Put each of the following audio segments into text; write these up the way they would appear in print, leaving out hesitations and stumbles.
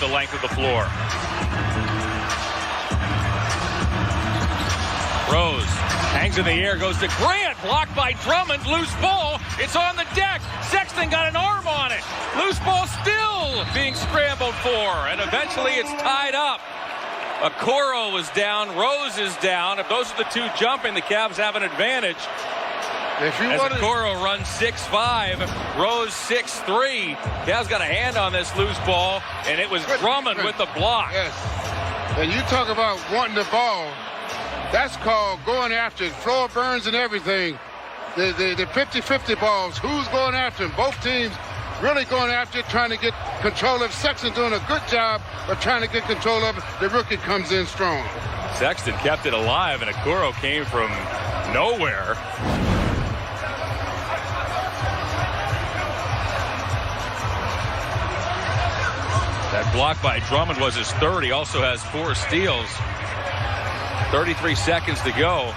the length of the floor. Rose hangs in the air, goes to Grant, blocked by Drummond, loose ball, it's on the deck, Sexton got an arm on it, loose ball still being scrambled for, and eventually it's tied up. Okoro is down, Rose is down. If those are the two jumping, the Cavs have an advantage. Okoro runs 6'5", Rose 6'3". Cavs got a hand on this loose ball, and it was Drummond with the block. Yes, and you talk about wanting the ball. That's called going after it. Floor burns and everything. The 50-50 balls, who's going after them? Both teams really going after it, trying to get control of. Sexton doing a good job of trying to get control of it. The rookie comes in strong. Sexton kept it alive, and Okoro came from nowhere. That block by Drummond was his third. He also has 4 steals. 33 seconds to go.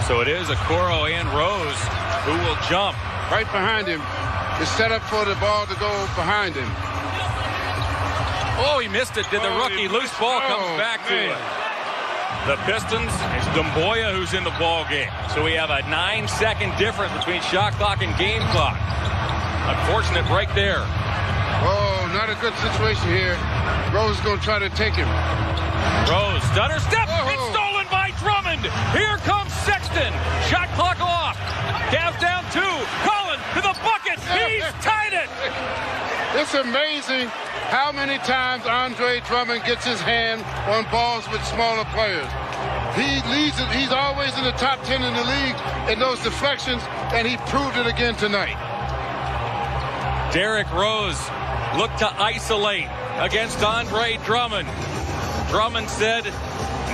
So it is Okoro and Rose who will jump. Right behind him. It's set up for the ball to go behind him. Oh, he missed it. Did the rookie? Loose ball comes back to it. The Pistons, it's Dumboya who's in the ball game. So we have a 9-second difference between shot clock and game clock. Unfortunate break there. Oh, not a good situation here. Rose is going to try to take him. Rose, stutter step. It's stolen by Drummond. Here comes Sexton. Shot clock off. Cavs down 2. Collin to the bucket. He's tied it. It's amazing how many times Andre Drummond gets his hand on balls with smaller players. He leads it. He's always in the top 10 in the league in those deflections, and he proved it again tonight. Derrick Rose looked to isolate against Andre Drummond. Drummond said,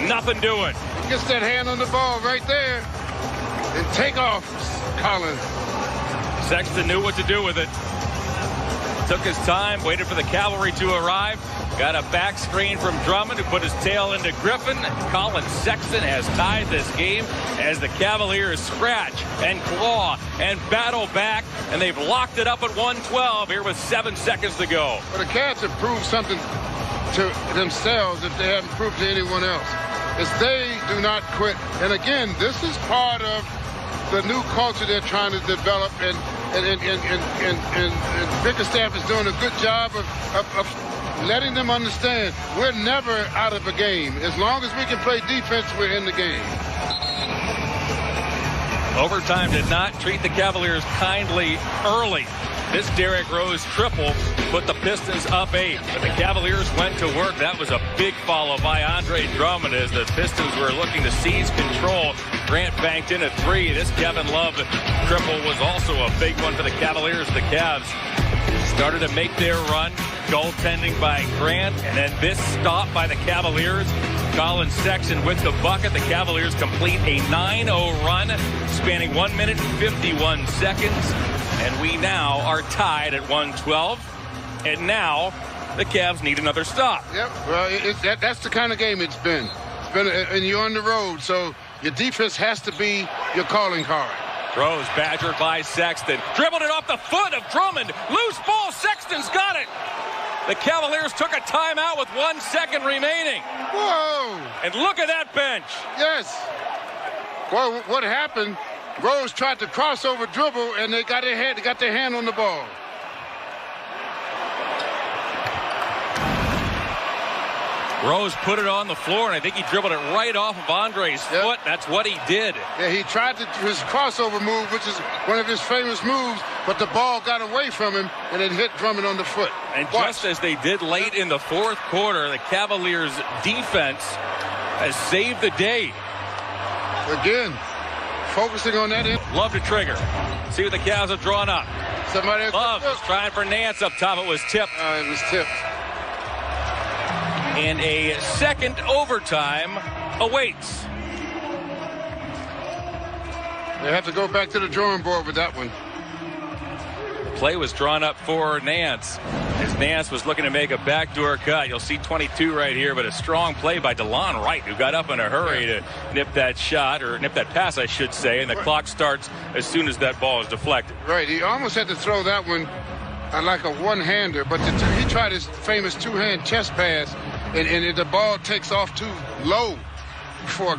nothing doing. He gets that hand on the ball right there and take off, Collin. Sexton knew what to do with it. Took his time, waited for the cavalry to arrive. Got a back screen from Drummond, who put his tail into Griffin. Collin Sexton has tied this game as the Cavaliers scratch and claw and battle back, and they've locked it up at 112 here with 7 seconds to go. But the Cavs have proved something to themselves if they haven't proved to anyone else, is they do not quit. And again, this is part of the new culture they're trying to develop, and Bickerstaff is doing a good job of letting them understand we're never out of a game. As long as we can play defense, we're in the game. Overtime did not treat the Cavaliers kindly early. This Derrick Rose triple put the Pistons up 8. But the Cavaliers went to work. That was a big follow by Andre Drummond as the Pistons were looking to seize control. Grant banked in a 3. This Kevin Love triple was also a big one for the Cavaliers. The Cavs started to make their run. Goaltending by Grant, and then this stop by the Cavaliers. Collin Sexton with the bucket. The Cavaliers complete a 9-0 run spanning 1 minute and 51 seconds. And we now are tied at 112. And now the Cavs need another stop. Yep. Well, that's the kind of game it's been. And you're on the road, so your defense has to be your calling card. Rose badgered by Sexton. Dribbled it off the foot of Drummond. Loose ball. Sexton's got it. The Cavaliers took a timeout with 1 second remaining. Whoa. And look at that bench. Yes. Well, what happened? Rose tried to crossover dribble, and they got their hand on the ball. Rose put it on the floor, and I think he dribbled it right off of Andre's foot. That's what he did. Yeah, he tried his crossover move, which is one of his famous moves, but the ball got away from him, and it hit Drummond on the foot. And just as they did late in the fourth quarter, the Cavaliers' defense has saved the day. Again, focusing on that. Love to trigger. See what the Cavs have drawn up. Love is trying for Nance up top. It was tipped. It was tipped. And a second overtime awaits. They have to go back to the drawing board with that one. The play was drawn up for Nance, as Nance was looking to make a backdoor cut. You'll see 22 right here, but a strong play by DeLon Wright, who got up in a hurry to nip that shot, or nip that pass, I should say, and the clock starts as soon as that ball is deflected. Right, he almost had to throw that one like a one-hander, but he tried his famous two-hand chest pass, and the ball takes off too low for a